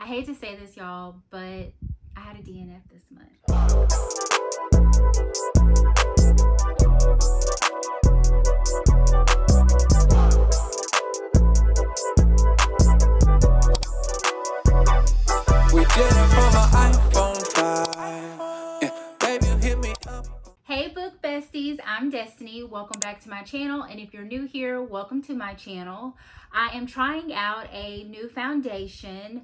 hate to say this, y'all, but I had a DNF this month. We did it for my iPhone 5. Yeah, baby, hit me up. Hey book besties, I'm Destiny. Welcome back to my channel, and if you're new here, welcome to my channel. I am trying out a new foundation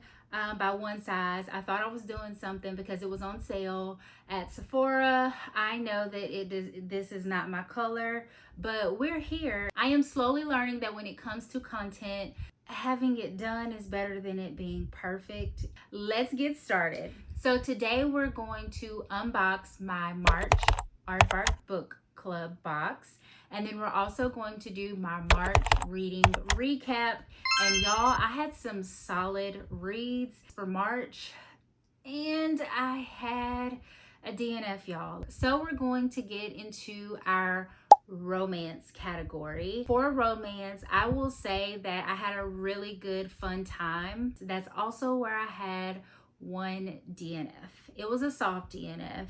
by One Size. I thought I was doing something because it was on sale at Sephora. I know that this is not my color, but we're here. I am slowly learning that when it comes to content, having it done is better than it being perfect. Let's get started. So today we're going to unbox my March Aardvark Book Club box, and then we're also going to do my March reading recap. And y'all, I had some solid reads for March and I had a DNF, y'all. So we're going to get into our romance category. For romance, I will say that I had a really good fun time. That's also where I had one DNF. It was a soft DNF.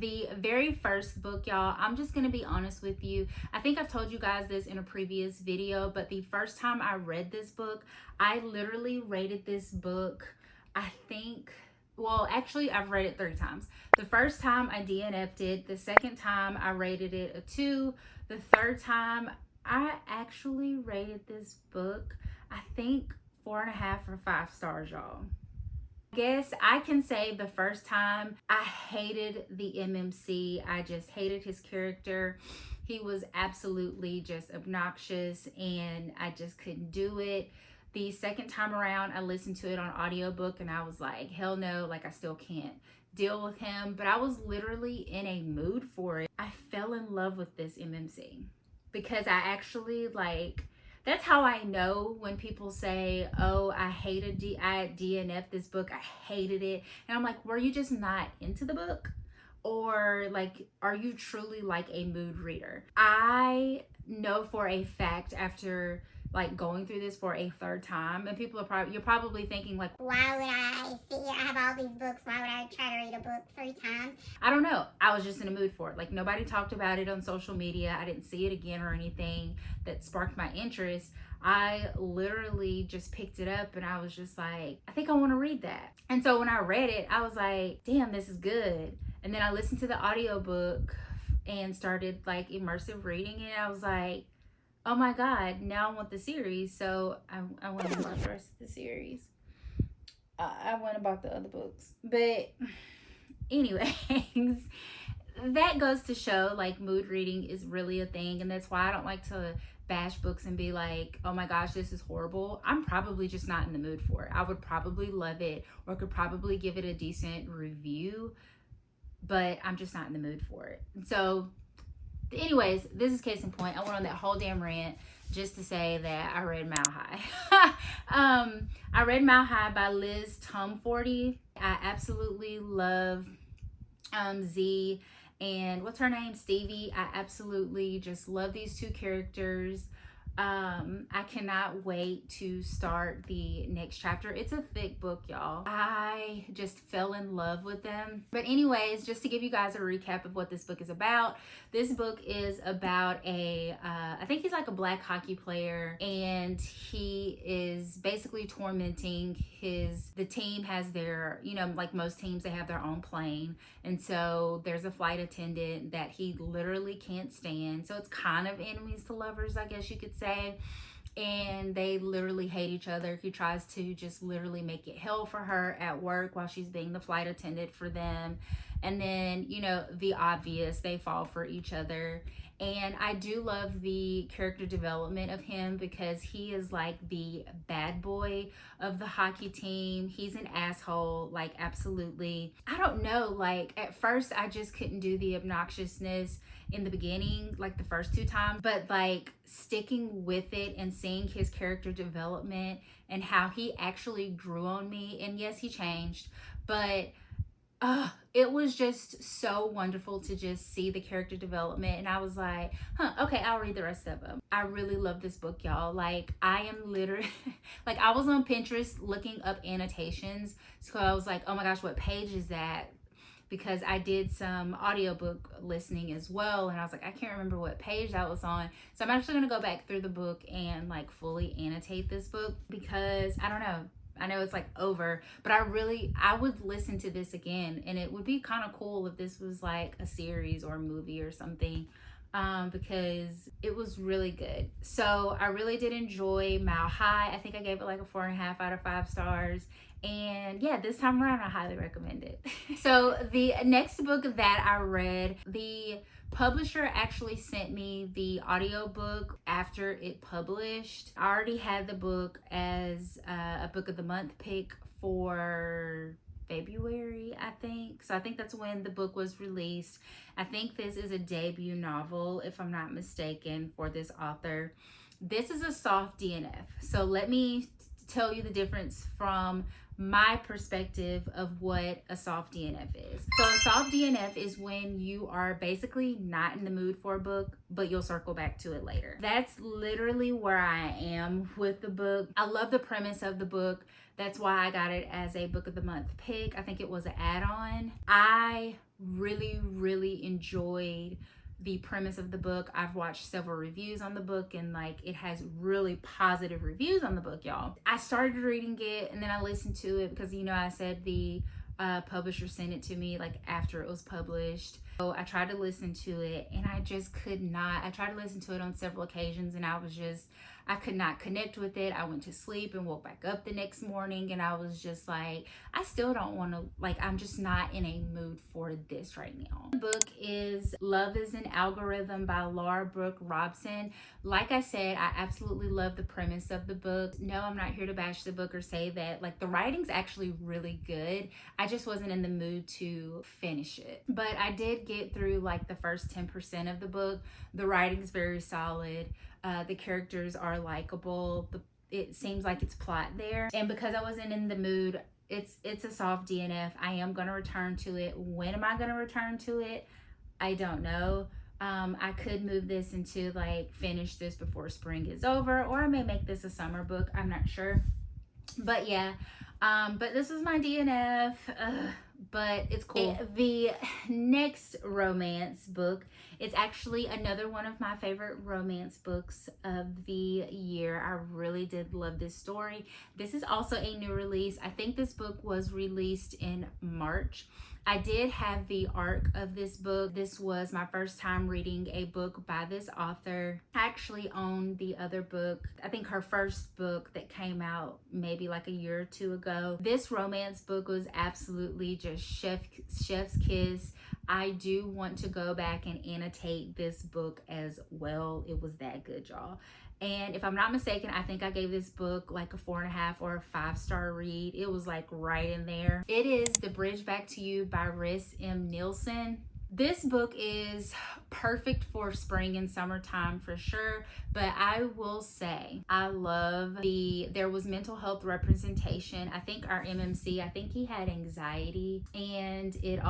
The very first book, y'all, I'm just gonna be honest with you. I think I've told you guys this in a previous video, but the first time I read this book, I literally rated this book, I think, well, actually, I've read it 3 times. The first time I DNF'd it. The second time I rated it a 2. The third time I actually rated this book, I think 4.5 or 5 stars, y'all. I guess I can say the first time I hated the MMC. I just hated his character. He was absolutely just obnoxious and I just couldn't do it. The second time around, I listened to it on audiobook and I was like, hell no, like I still can't deal with him. But I was literally in a mood for it. I fell in love with this MMC because I actually that's how I know when people say, oh, I DNF this book, I hated it. And I'm like, were you just not into the book? Or like, are you truly like a mood reader? I know for a fact after like going through this for a 3rd time, and you're probably thinking like, why would I sit here? I have all these books. Why would I try to read a book 3 times? I don't know. I was just in a mood for it. Like nobody talked about it on social media. I didn't see it again or anything that sparked my interest. I literally just picked it up and I was just like, I think I want to read that. And so when I read it, I was like, damn, this is good. And then I listened to the audiobook and started like immersive reading and I was like, oh my God, now I want the series. So I went and bought the rest of the series. I went and bought the other books. But anyways, that goes to show like mood reading is really a thing. And that's why I don't like to bash books and be like, oh my gosh, this is horrible. I'm probably just not in the mood for it. I would probably love it or could probably give it a decent review, but I'm just not in the mood for it. So anyways, this is case in point. I went on that whole damn rant just to say that I read Mile High. I read Mile High by Liz Tomforde. I absolutely love Z and what's her name? Stevie. I absolutely just love these 2 characters. I cannot wait to start the next chapter. It's a thick book, y'all. I just fell in love with them. But anyways, just to give you guys a recap of what this book is about. This book is about I think he's like a black hockey player and he is basically tormenting the team has their, like most teams, they have their own plane. And so there's a flight attendant that he literally can't stand. So it's kind of enemies to lovers, I guess you could say. And they literally hate each other. He tries to just literally make it hell for her at work while she's being the flight attendant for them. And then, the obvious, they fall for each other. And I do love the character development of him because he is like the bad boy of the hockey team. He's an asshole, like absolutely. I don't know, like at first I just couldn't do the obnoxiousness in the beginning, like the first 2 times, but like sticking with it and seeing his character development and how he actually grew on me. And yes, he changed, but it was just so wonderful to just see the character development. And I was like, okay, I'll read the rest of them. I really love this book, y'all. Like, I am literally, like, I was on Pinterest looking up annotations. So I was like, oh my gosh, what page is that? Because I did some audiobook listening as well. And I was like, I can't remember what page that was on. So I'm actually going to go back through the book and like fully annotate this book, because I don't know. I know it's like over, but I would listen to this again, and it would be kind of cool if this was like a series or a movie or something, because it was really good. So I really did enjoy Mile High. I think I gave it like a 4.5 out of 5 stars. And yeah, this time around, I highly recommend it. So the next book that I read, the publisher actually sent me the audiobook after it published. I already had the book as a book of the month pick for February, I think. So I think that's when the book was released. I think this is a debut novel, if I'm not mistaken, for this author. This is a soft DNF. So let me tell you the difference from my perspective of what a soft DNF is. So a soft DNF is when you are basically not in the mood for a book, but you'll circle back to it later. That's literally where I am with the book. I love the premise of the book. That's why I got it as a book of the month pick. I think it was an add-on. I really enjoyed the premise of the book. I've watched several reviews on the book, and like, it has really positive reviews on the book, y'all. I started reading it and then I listened to it because, you know, I said the publisher sent it to me like after it was published. So I tried to listen to it and I just could not. I tried to listen to it on several occasions and I could not connect with it. I went to sleep and woke back up the next morning and I was just like, I still don't want to, like, I'm just not in a mood for this right now. The book is Love is an Algorithm by Brooke Robson. Like I said, I absolutely love the premise of the book. No, I'm not here to bash the book or say that. Like, the writing's actually really good. I just wasn't in the mood to finish it. But I did get through like the first 10% of the book. The writing's very solid. The characters are likable. It seems like it's plot there. And because I wasn't in the mood, it's a soft DNF. I am going to return to it. When am I going to return to it? I don't know. I could move this into like finish this before spring is over, or I may make this a summer book. I'm not sure. But yeah, but this is my DNF. But it's cool. The next romance book, it's actually another one of my favorite romance books of the year. I really did love this story. This is also a new release. I think this book was released in March. I did have the arc of this book. This was my first time reading a book by this author. I actually own the other book. I think her first book that came out maybe like a year or two ago. This romance book was absolutely just chef's kiss. I do want to go back and annotate this book as well. It was that good, y'all. And if I'm not mistaken, I think I gave this book like a 4.5 or a 5-star read. It was like right in there. It is The Bridge Back to You by Rhys M. Neilson. This book is perfect for spring and summertime for sure, but I will say I love there was mental health representation. I think our MMC, I think he had anxiety, and it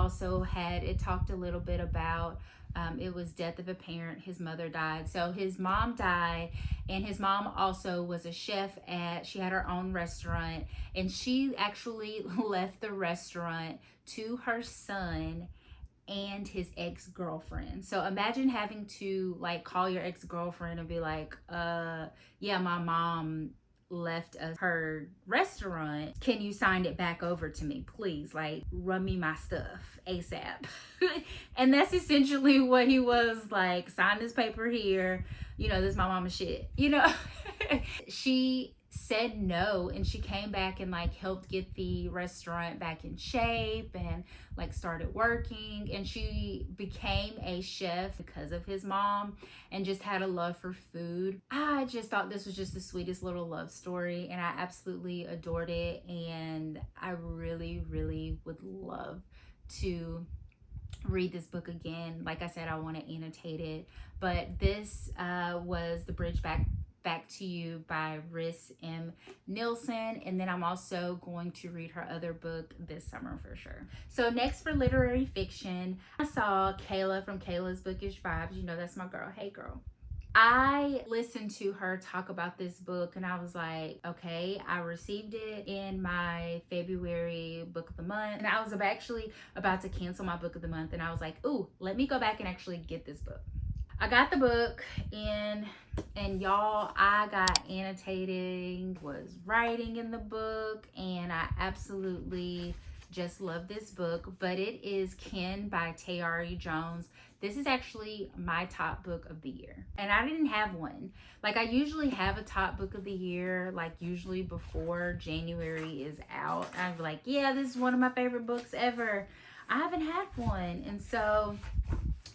talked a little bit about it was death of a parent. His mother died. So his mom died, and his mom also was a chef she had her own restaurant, and she actually left the restaurant to her son and his ex-girlfriend. So imagine having to like call your ex-girlfriend and be like, yeah, my mom left her restaurant. Can you sign it back over to me, please? Like, run me my stuff ASAP. And that's essentially what he was like. Sign this paper here. You know, this is my mama's shit. You know, she said no, and she came back and like helped get the restaurant back in shape and like started working, and she became a chef because of his mom and just had a love for food. I just thought this was just the sweetest little love story, and I absolutely adored it, and I really would love to read this book again. Like I said, I want to annotate it, but this was The Bridge Back Back to You by Rhys M. Neilson. And then I'm also going to read her other book this summer for sure. So next for literary fiction, I saw Kayla from Kayla's Bookish Vibes. You know, that's my girl. Hey girl. I listened to her talk about this book and I was like, okay, I received it in my February book of the month. And I was actually about to cancel my book of the month. And I was like, ooh, let me go back and actually get this book. I got the book in, and y'all, I got annotating, was writing in the book, and I absolutely just love this book. But it is Ken by Tayari Jones. This is actually my top book of the year. And I didn't have one. Like, I usually have a top book of the year, like usually before January is out. I'm like, yeah, this is one of my favorite books ever. I haven't had one. And so,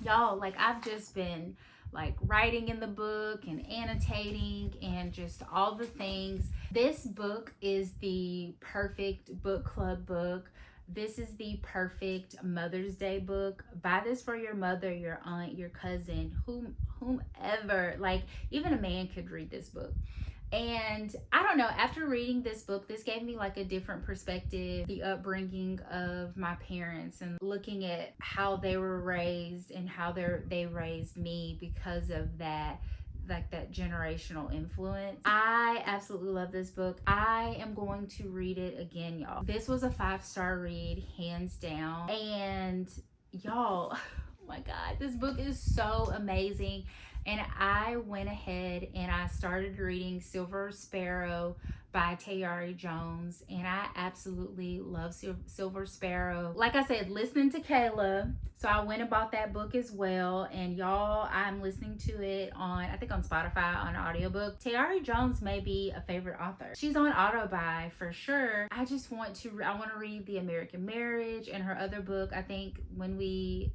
y'all, like, I've just been like writing in the book and annotating and just all the things. This book is the perfect book club book. This is the perfect Mother's Day book. Buy this for your mother, your aunt, your cousin, whomever. Like, even a man could read this book. And I don't know, after reading this book, this gave me like a different perspective, the upbringing of my parents and looking at how they were raised and how they raised me because of that, like that generational influence. I absolutely love this book. I am going to read it again, y'all. This was a 5-star read, hands down. And y'all, oh my God, this book is so amazing. And I went ahead and I started reading Silver Sparrow by Tayari Jones. And I absolutely love Silver Sparrow. Like I said, listening to Kayla. So I went and bought that book as well. And y'all, I'm listening to it on, I think on Spotify, on audiobook. Tayari Jones may be a favorite author. She's on Autobuy for sure. I want to read The American Marriage and her other book. I think When We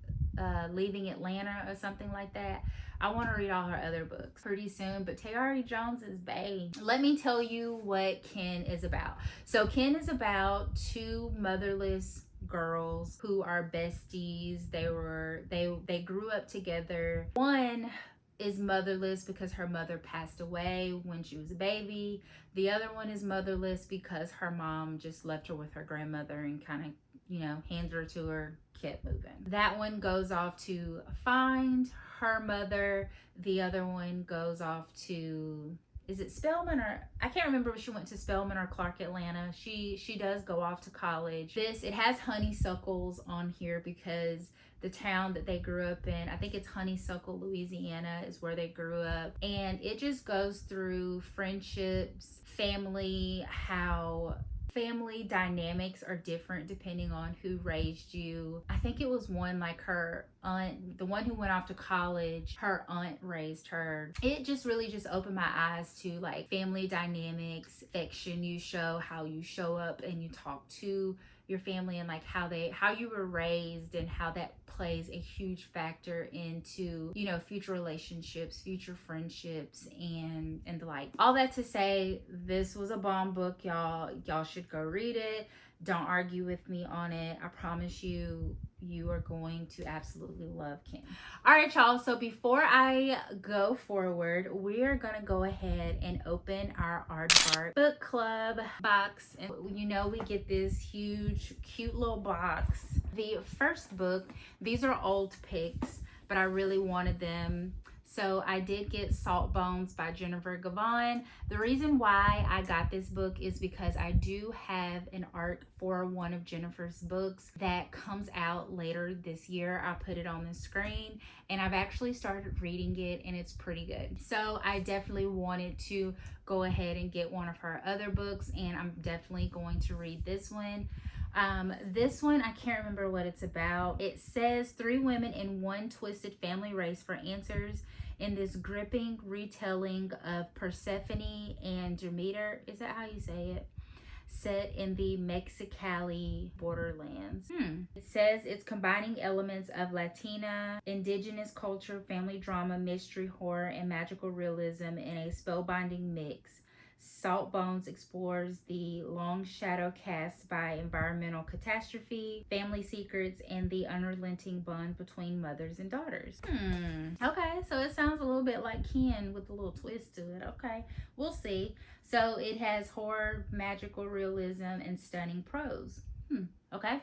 Leaving Atlanta or something like that. I want to read all her other books pretty soon, but Tayari Jones is bae. Let me tell you what Ken is about. So Ken is about two motherless girls who are besties. They grew up together. One is motherless because her mother passed away when she was a baby. The other one is motherless because her mom just left her with her grandmother and kind of, you know, handed her to her, kept moving. That one goes off to find her mother. The other one goes off to, is it Spelman, or I can't remember if she went to Spelman or Clark Atlanta. She does go off to college. It has honeysuckles on here because the town that they grew up in, I think it's Honeysuckle, Louisiana is where they grew up. And it just goes through friendships, family, how family dynamics are different depending on who raised you. I think it was one, like her aunt, the one who went off to college, her aunt raised her. It just really just opened my eyes to like family dynamics, affection you show, how you show up and you talk to your family, and like how you were raised and how that plays a huge factor into, you know, future relationships, future friendships, and the like. All that to say, this was a bomb book, y'all. Y'all should go read it. Don't argue with me on it. I promise you, you are going to absolutely love Ken. All right, y'all. So before I go forward, we are going to go ahead and open our Aardvark Book Club box. And you know, we get this huge, cute little box. The first book, these are old picks, but I really wanted them. So I did get Salt Bones by Jennifer Gavon. The reason why I got this book is because I do have an art for one of Jennifer's books that comes out later this year. I'll put it on the screen, and I've actually started reading it and it's pretty good. So I definitely wanted to go ahead and get one of her other books, and I'm definitely going to read this one. This one, I can't remember what it's about. It says 3 women in one twisted family race for answers in this gripping retelling of Persephone and Demeter. Is that how you say it? Set in the Mexicali borderlands. It says it's combining elements of Latina, indigenous culture, family drama, mystery, horror, and magical realism in a spellbinding mix. Saltbones explores the long shadow cast by environmental catastrophe, family secrets, and the unrelenting bond between mothers and daughters. Okay, so it sounds a little bit like Ken with a little twist to it. Okay, we'll see. So it has horror, magical realism, and stunning prose. Okay.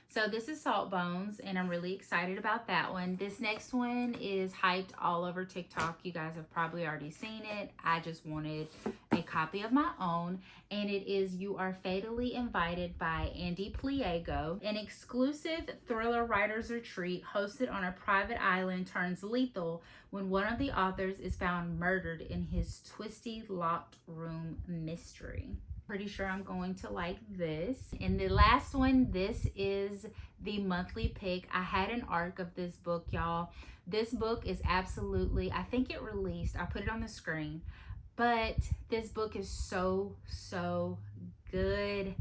So this is Saltbones, and I'm really excited about that one. This next one is hyped all over TikTok. You guys have probably already seen it. I just wanted a copy of my own, and it is You Are Fatally Invited by Andy Pliego. An exclusive thriller writer's retreat hosted on a private island turns lethal when one of the authors is found murdered in his twisty locked room mystery. Pretty sure I'm going to like this. And the last one, this is the monthly pick. I had an arc of this book, y'all. This book is absolutely, I think it released, I put it on the screen, but this book is so good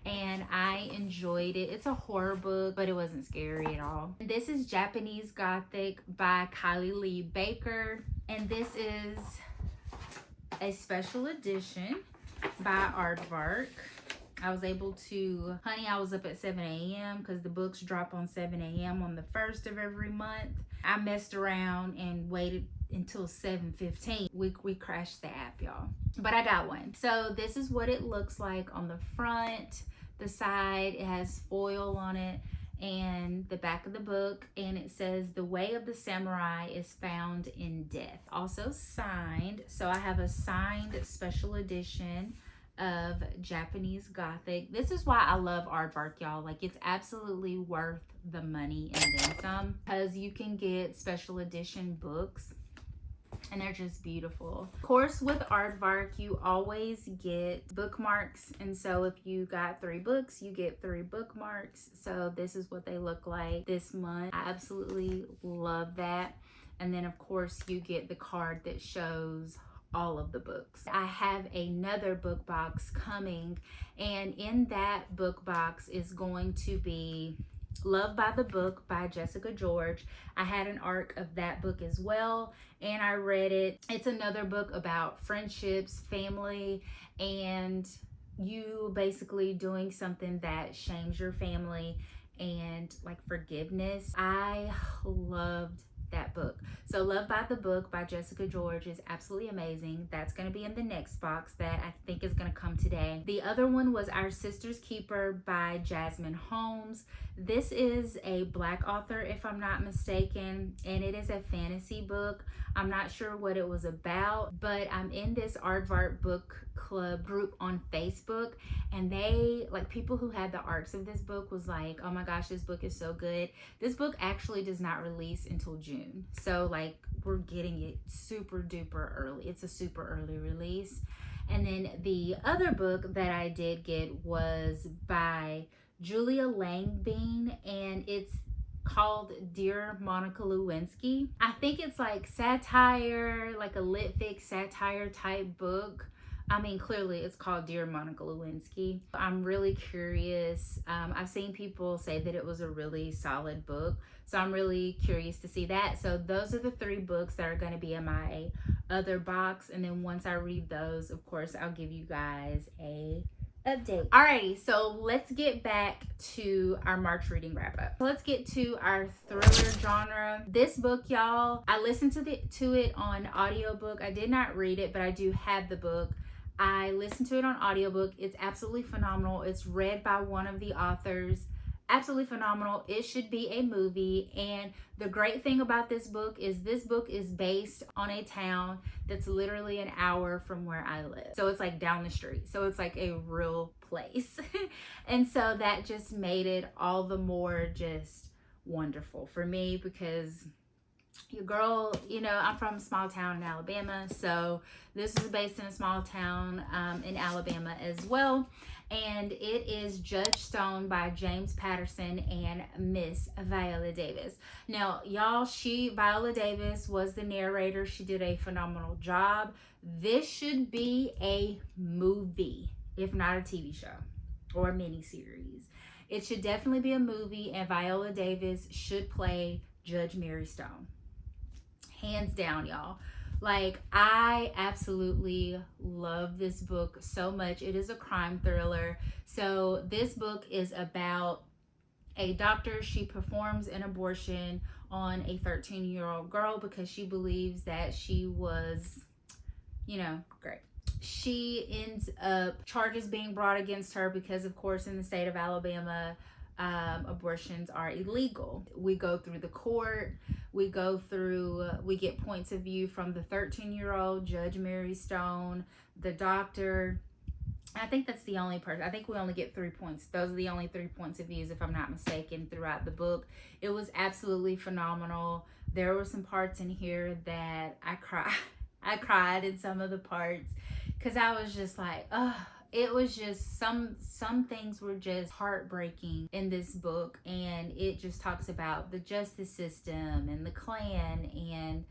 and I enjoyed it. It's a horror book, but it wasn't scary at all. This is Japanese Gothic by Kylie Lee Baker, and this is a special edition by Aardvark. I was able to, I was up at 7 a.m. because the books drop on 7 a.m. on the 1st of every month. I messed around and waited until 7:15. We crashed the app, y'all. But I got one. So this is what it looks like on the front. The side, it has foil on it, and the back of the book, and it says the way of the samurai is found in death. Also signed. So I have a signed special edition of Japanese Gothic. This is why I love Aardvark, y'all. Like, it's absolutely worth the money and then some, because you can get special edition books and they're just beautiful. Of course, with Aardvark, you always get bookmarks, and so if you got 3 books, you get 3 bookmarks. So this is what they look like this month. I absolutely love that. And then of course you get the card that shows all of the books. I have another book box coming, and in that book box is going to be Love by the Book by Jessica George. I had an arc of that book as well, and I read it. It's another book about friendships, family, and you basically doing something that shames your family, and like forgiveness. I loved that book. So Love by the Book by Jessica George is absolutely amazing. That's going to be in the next box that I think is going to come today. The other one was Our Sister's Keeper by Jasmine Holmes. This is a Black author, if I'm not mistaken, and it is a fantasy book. I'm not sure what it was about, but I'm in this Aardvark Book Club group on Facebook, and they, like, people who had the arcs of this book was like, oh my gosh, this book is so good. This book actually does not release until June, so like we're getting it super duper early. It's a super early release. And then the other book that I did get was by Julia Langbein, and it's called Dear Monica Lewinsky. I think it's like satire, like a lit fic satire type book. I mean, clearly it's called Dear Monica Lewinsky. I'm really curious. I've seen people say that it was a really solid book, so I'm really curious to see that. So those are the 3 books that are going to be in my other box, and then once I read those, of course, I'll give you guys a update. Alrighty, so let's get back to our March reading wrap up. Let's get to our thriller genre. This book, y'all, I listened to it on audiobook. I did not read it, but I do have the book. I listened to it on audiobook. It's absolutely phenomenal. It's read by one of the authors. Absolutely phenomenal. It should be a movie. And the great thing about this book is based on a town that's literally an hour from where I live. So it's like down the street. So it's like a real place. And so that just made it all the more just wonderful for me, because your girl, you know, I'm from a small town in Alabama, so this is based in a small town in Alabama as well, and it is Judge Stone by James Patterson and Miss Viola Davis. Now, y'all, Viola Davis was the narrator. She did a phenomenal job. This should be a movie, if not a TV show or a miniseries. It should definitely be a movie, and Viola Davis should play Judge Mary Stone. Hands down, y'all. Like, I absolutely love this book so much. It is a crime thriller. So this book is about a doctor. She performs an abortion on a 13-year-old girl because she believes that she was, great. She ends up charges being brought against her because, of course, in the state of Alabama, abortions are illegal. We go through the court. We get points of view from the 13-year-old, Judge Mary Stone, the doctor. I think that's the only person. I think we only get 3 points. Those are the only 3 points of views, if I'm not mistaken, throughout the book. It was absolutely phenomenal. There were some parts in here that I cried. I cried in some of the parts because I was just like, oh, it was just some things were just heartbreaking in this book. And it just talks about the justice system and the Klan, and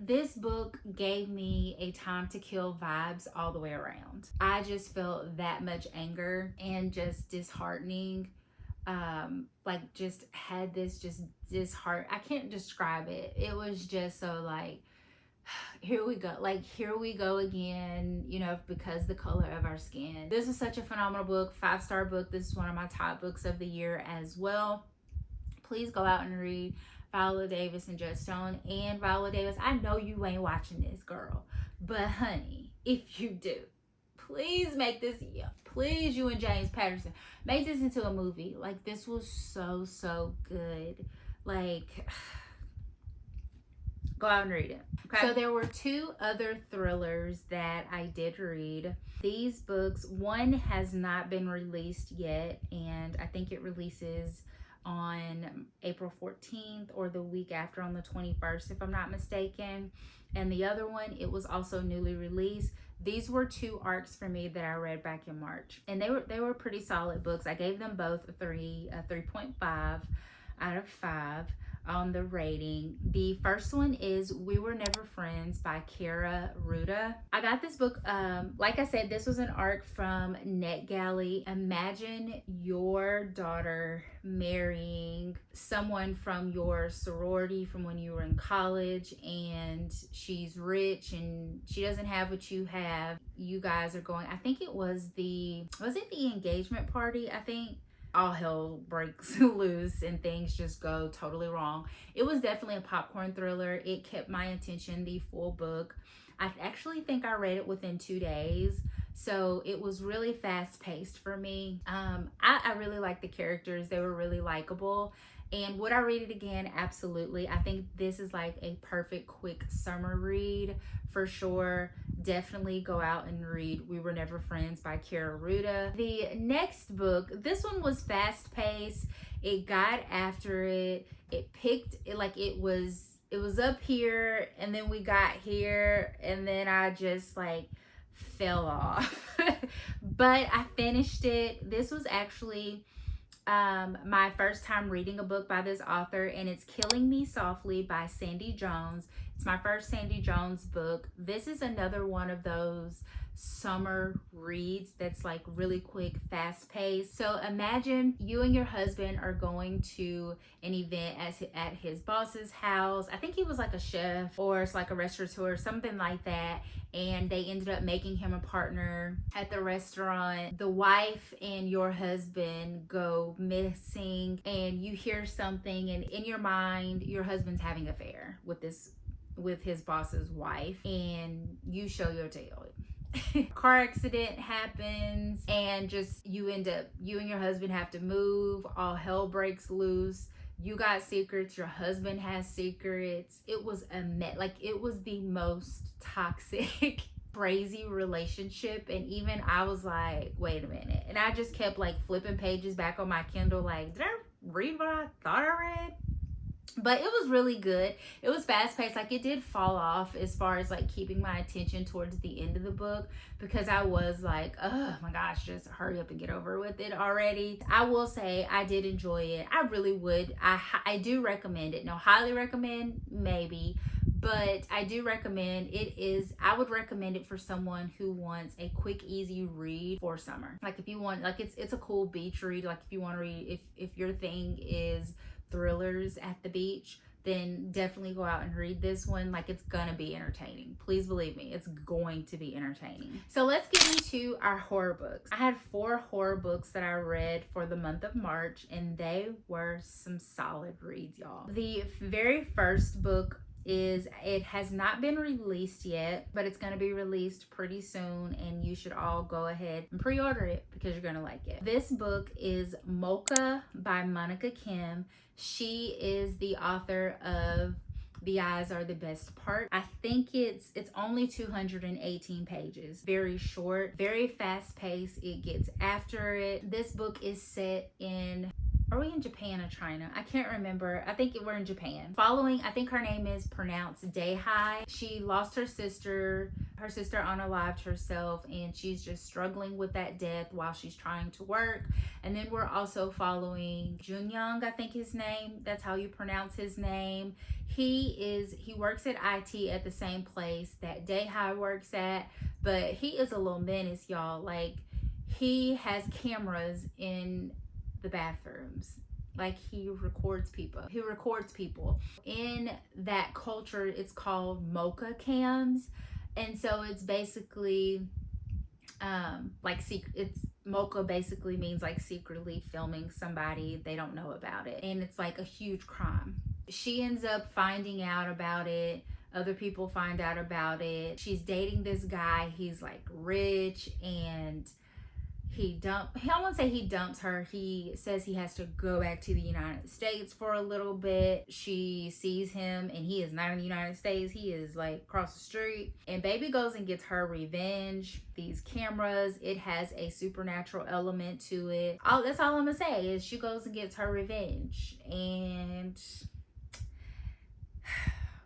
this book gave me a Time to Kill vibes all the way around. I just felt that much anger and just disheartening. Like, just had this heart. I can't describe it. It was just so like, here we go. Like, here we go again, because the color of our skin. This is such a phenomenal book, 5-star book. This is one of my top books of the year as well. Please go out and read Viola Davis and Judge Stone. And Viola Davis, I know you ain't watching this, girl, but honey, if you do, please make this, please, you and James Patterson, make this into a movie. Like, this was so good. Like, go out and read it. Okay. So there were 2 other thrillers that I did read. These books, one has not been released yet, and I think it releases on April 14th or the week after on the 21st, if I'm not mistaken. And the other one, it was also newly released. These were 2 arcs for me that I read back in March, and they were pretty solid books. I gave them both a 3.5 out of 5 on the rating. The first one is We Were Never Friends by Kaira, Rouda. I got this book, like I said, this was an arc from NetGalley. Imagine your daughter marrying someone from your sorority from when you were in college, and she's rich and she doesn't have what you have. You guys are going, I think it was the engagement party, I think. All hell breaks loose and things just go totally wrong. It was definitely a popcorn thriller. It kept my attention the full book. I actually think I read it within 2 days. So it was really fast paced for me. I really liked the characters. They were really likable. And would I read it again? Absolutely. I think this is like a perfect quick summer read for sure. Definitely go out and read We Were Never Friends by Kaira, Rouda. The next book, this one was fast paced. It got after it. It picked it like it was up here, and then we got here, and then I just like fell off. But I finished it. This was actually my first time reading a book by this author, and it's Killing Me Softly by Sandie Jones. It's my first Sandie Jones book. This is another one of those summer reads that's like really quick, fast paced. So imagine you and your husband are going to an event at his boss's house. I think he was like a chef or it's like a restaurateur, something like that. And they ended up making him a partner at the restaurant. The wife and your husband go missing, and you hear something, and in your mind, your husband's having an affair with his boss's wife, and you show your tail. Car accident happens, and just you and your husband have to move. All hell breaks loose. You got secrets, your husband has secrets. It was it was the most toxic crazy relationship. And even I was like, wait a minute, and I just kept like flipping pages back on my Kindle, like, did I read what I thought I read? But it was really good. It was fast paced. Like, it did fall off as far as like keeping my attention towards the end of the book, because I was like, oh my gosh, just hurry up and get over with it already. I will say I did enjoy it. I really would. I do recommend it. No, highly recommend, maybe, but I do recommend it. I would recommend it for someone who wants a quick, easy read for summer. Like, if you want, like, it's a cool beach read. Like, if you want to read, if your thing is thrillers at the beach, then definitely go out and read this one. Like, it's gonna be entertaining. Please believe me, it's going to be entertaining. So let's get into our horror books. I had 4 horror books that I read for the month of March, and they were some solid reads, y'all. The very first book it has not been released yet, but it's going to be released pretty soon, and you should all go ahead and pre-order it because you're going to like it. This book is Molka by Monika Kim. She is the author of The Eyes Are the Best Part. I think it's only 218 pages. Very short, very fast paced. It gets after it. This book is set in, are we in Japan or China? I can't remember. I think we're in Japan. Following, I think her name is pronounced Daihai. She lost her sister. Her sister unalived herself, and she's just struggling with that death while she's trying to work. And then we're also following Junyoung, I think his name. That's how you pronounce his name. He works at IT at the same place that Daihai works at, but he is a little menace, y'all. Like, he has cameras in the bathrooms. Like, he records people. In that culture, it's called Molka cams. And so it's basically like it's Molka basically means like secretly filming somebody. They don't know about it, and it's like a huge crime. She ends up finding out about it. Other people find out about it. She's dating this guy. He's like rich, and I won't say he dumps her. He says he has to go back to the United States for a little bit. She sees him, and he is not in the United States. He is like across the street. And baby goes and gets her revenge. These cameras, it has a supernatural element to it. That's all I'm gonna say is she goes and gets her revenge. And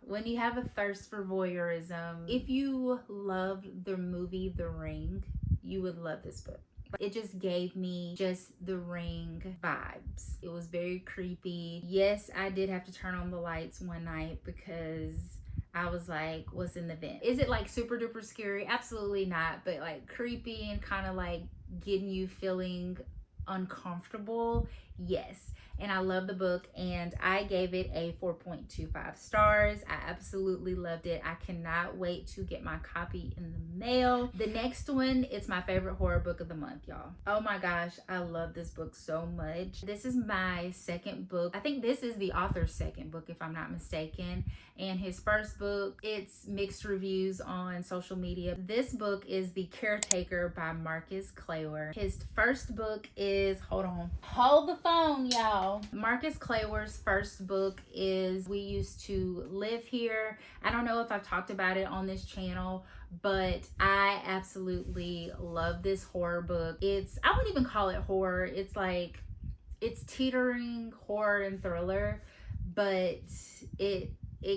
when you have a thirst for voyeurism, if you love the movie The Ring, you would love this book. It just gave me just The Ring vibes. It was very creepy. Yes, I did have to turn on the lights one night because I was like, what's in the vent? Is it like super duper scary? Absolutely not, but like creepy and kind of like getting you feeling uncomfortable. Yes. And I love the book, and I gave it a 4.25 stars. I absolutely loved it. I cannot wait to get my copy in the mail. The next one, it's my favorite horror book of the month, y'all. Oh my gosh, I love this book so much. This is my second book. I think this is the author's second book, if I'm not mistaken. And his first book, it's mixed reviews on social media. This book is The Caretaker by Marcus Kliewer. His first book is, hold the phone, y'all. Marcus Kliewer's first book is We Used to Live Here. I don't know if I've talked about it on this channel, but I absolutely love this horror book. I wouldn't even call it horror. It's like, it's teetering horror and thriller, but it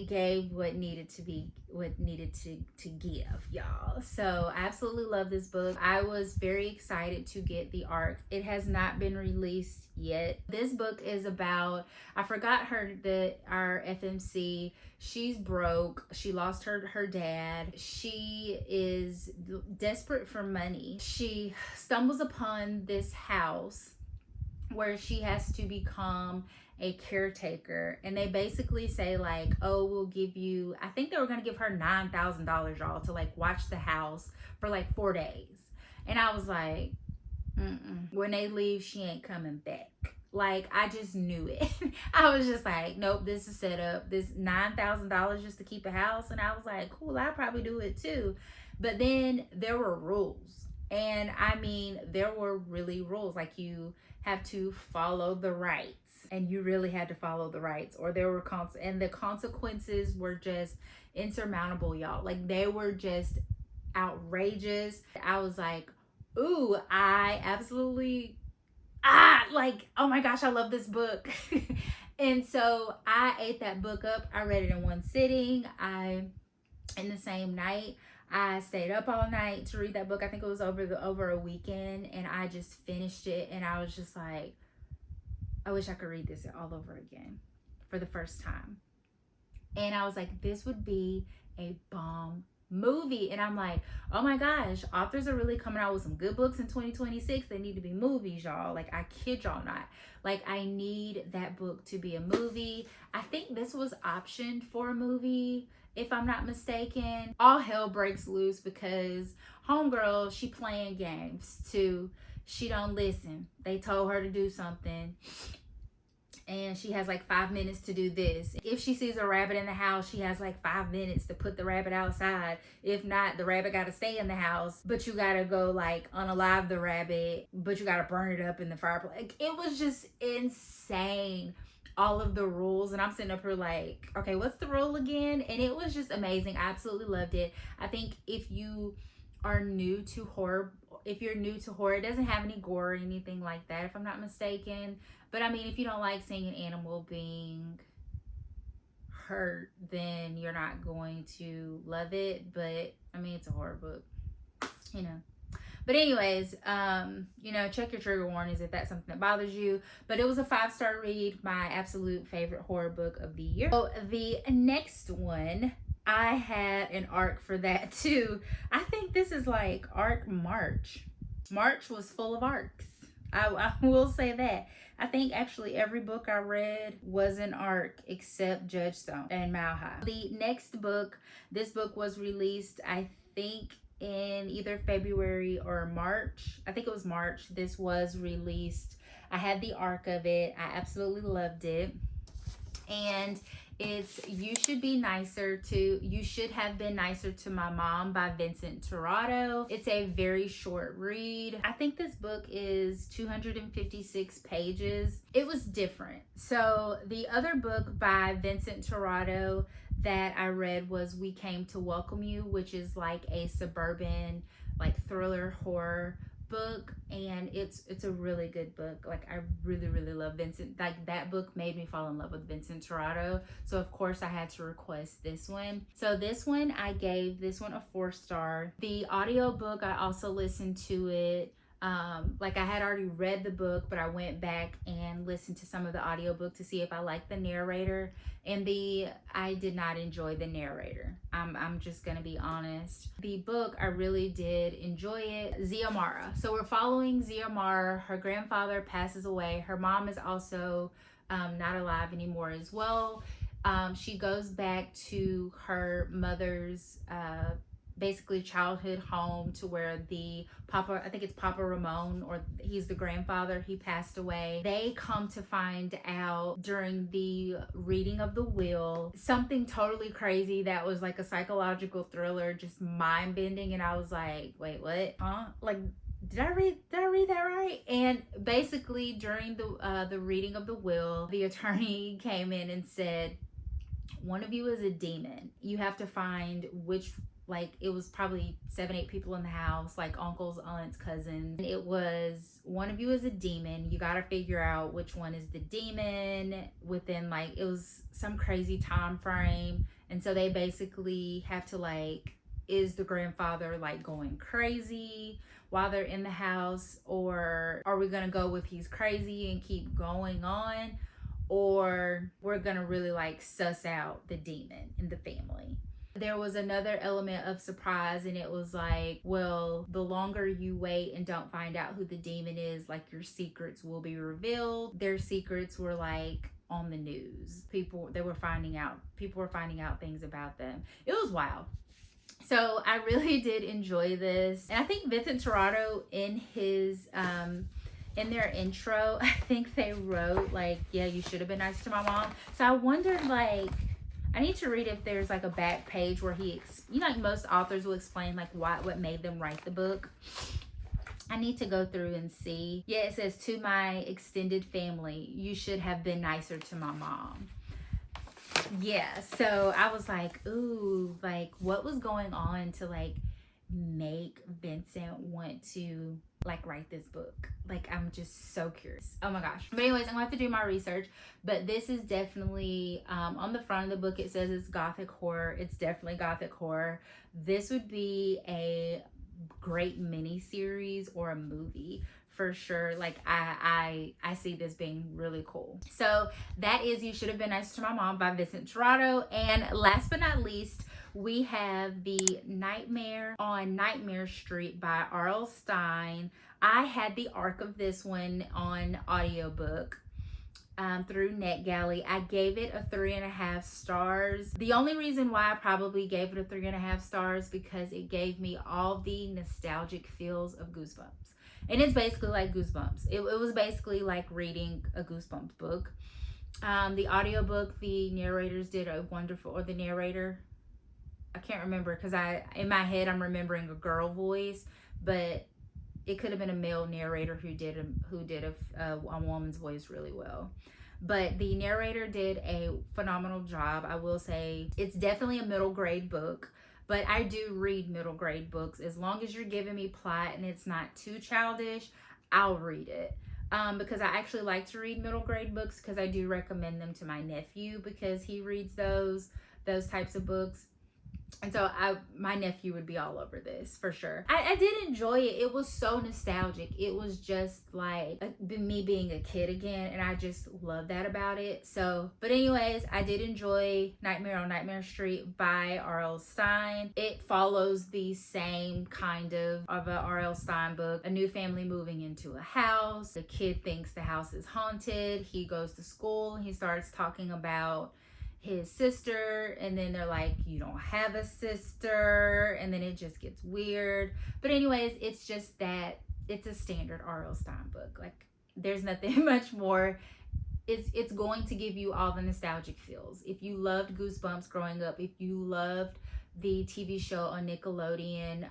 gave what needed to give, y'all. So I absolutely love this book. I was very excited to get the arc. It has not been released yet. This book is about, I forgot our FMC. She's broke. She lost her dad. She is desperate for money. She stumbles upon this house where she has to become a caretaker, and they basically say like, oh, we'll give you, I think they were going to give her $9,000, y'all, to like watch the house for like 4 days. And I was like, when they leave, she ain't coming back. Like, I just knew it. I was just like, nope, this is set up. This $9,000 just to keep a house. And I was like, cool, I'll probably do it too. But then there were rules. And I mean, there were really rules. Like, you have to follow the rights. And you really had to follow the rights, or there were and the consequences were just insurmountable, y'all. Like, they were just outrageous. I was like, ooh, I absolutely, like, oh my gosh, I love this book. And so I ate that book up. I read it in one sitting. In the same night, I stayed up all night to read that book. I think it was over a weekend, and I just finished it, and I was just like, I wish I could read this all over again for the first time. And I was like, this would be a bomb movie. And I'm like, oh my gosh, authors are really coming out with some good books in 2026. They need to be movies, y'all. Like, I kid y'all not. Like, I need that book to be a movie. I think this was optioned for a movie, if I'm not mistaken. All hell breaks loose because homegirl, she playing games too. She don't listen. They told her to do something, and she has like 5 minutes to do this. If she sees a rabbit in the house, she has like 5 minutes to put the rabbit outside. If not, the rabbit got to stay in the house, but you got to go like unalive the rabbit, but you got to burn it up in the fireplace. Like, it was just insane, all of the rules. And I'm sitting up here like, okay, what's the rule again? And it was just amazing. I absolutely loved it. I think if you are new to horror, it doesn't have any gore or anything like that, if I'm not mistaken. But I mean, if you don't like seeing an animal being hurt, then you're not going to love it. But I mean, it's a horror book, you know. But anyways, you know, check your trigger warnings if that's something that bothers you. But it was a 5-star read, my absolute favorite horror book of the year. So the next one, I had an arc for that too. I think this is like arc March. March was full of arcs. I will say that. I think actually every book I read was an arc except Judge Stone and Mile High. The next book, this book was released, I think, in either February or March. I think it was March. This was released. I had the arc of it. I absolutely loved it. And it's You Should Have Been Nicer to My Mom by Vincent Tirado. It's a very short read. I think this book is 256 pages. It was different. So the other book by Vincent Tirado that I read was We Came to Welcome You, which is like a suburban like thriller horror book, and it's a really good book. Like, I really love Vincent. Like, that book made me fall in love with Vincent Tirado, so of course I had to request this one. So this one, I gave this one a 4-star. The audiobook, I also listened to it. Like, I had already read the book, but I went back and listened to some of the audiobook to see if I liked the narrator, and I did not enjoy the narrator. I'm just gonna be honest. The book, I really did enjoy it. Xiomara. So we're following Xiomara. Her grandfather passes away. Her mom is also not alive anymore as well. She goes back to her mother's basically childhood home, to where the Papa, I think it's Papa Ramon, or he's the grandfather, he passed away. They come to find out during the reading of the will something totally crazy that was like a psychological thriller, just mind-bending. And I was like, wait, what? Huh? Like, did I read that right? And basically during the reading of the will, the attorney came in and said, one of you is a demon. You have to find which, like, it was probably 7-8 people in the house, like uncles, aunts, cousins. It was, one of you is a demon. You got to figure out which one is the demon within, like, it was some crazy time frame. And so they basically have to, like, is the grandfather like going crazy while they're in the house, or are we gonna go with he's crazy and keep going on, or we're gonna really like suss out the demon in the family? There was another element of surprise, and it was like, well, the longer you wait and don't find out who the demon is, like, your secrets will be revealed. Their secrets were like on the news. People were finding out things about them. It was wild. So I really did enjoy this. And I think Vincent Tirado, in his in their intro, I think they wrote like, yeah, you should have been nice to my mom. So I wondered, like, I need to read if there's like a back page where he, like most authors will explain like what made them write the book. I need to go through and see. Yeah, it says, to my extended family, you should have been nicer to my mom. Yeah, so I was like, ooh, like, what was going on to like make Vincent want to like write this book? Like, I'm just so curious. Oh my gosh. But anyways, I'm gonna have to do my research. But this is definitely on the front of the book it says it's gothic horror. It's definitely gothic horror. This would be a great mini series or a movie for sure. Like I see this being really cool. So that is You Should Have Been Nice to My Mom by Vincent Tirado. And last but not least, we have The Nightmare on Nightmare Street by R.L. Stine. I had the arc of this one on audiobook through NetGalley. I gave it a 3.5 stars. The only reason why I probably gave it a 3.5 stars because it gave me all the nostalgic feels of Goosebumps. And it's basically like Goosebumps. It was basically like reading a Goosebumps book. The audiobook, the narrators did a wonderful, or the narrator, I can't remember because in my head I'm remembering a girl voice, but it could have been a male narrator who did a woman's voice really well. But the narrator did a phenomenal job. I will say it's definitely a middle grade book, but I do read middle grade books. As long as you're giving me plot and it's not too childish, I'll read it. Because I actually like to read middle grade books because I do recommend them to my nephew because he reads those types of books. And so my nephew would be all over this for sure. I did enjoy it. It was so nostalgic. It was just like me being a kid again, and I just love that about it. So, but anyways, I did enjoy Nightmare on Nightmare Street by R.L. Stine. It follows the same kind of a R.L. Stine book. A new family moving into a house. The kid thinks the house is haunted. He goes to school and he starts talking about his sister, and then they're like, you don't have a sister, and then it just gets weird. But anyways, it's just that it's a standard R.L. Stine book. Like, there's nothing much more. It's going to give you all the nostalgic feels. If you loved Goosebumps growing up, if you loved the TV show on Nickelodeon,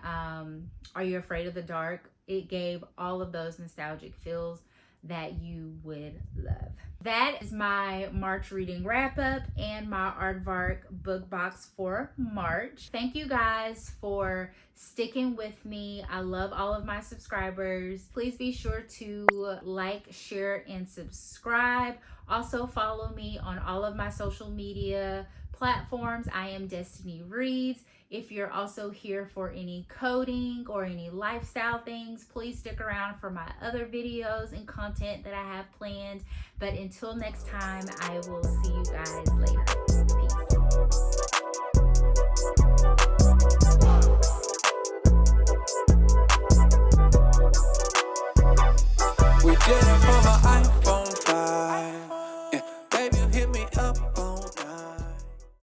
Are You Afraid of the Dark, it gave all of those nostalgic feels that you would love. That is my March reading wrap up and my Aardvark book box for March. Thank you guys for sticking with me. I love all of my subscribers. Please be sure to like, share, and subscribe. Also follow me on all of my social media platforms. I am Destiny Reads. If you're also here for any coding or any lifestyle things, please stick around for my other videos and content that I have planned. But until next time, I will see you guys later. Peace.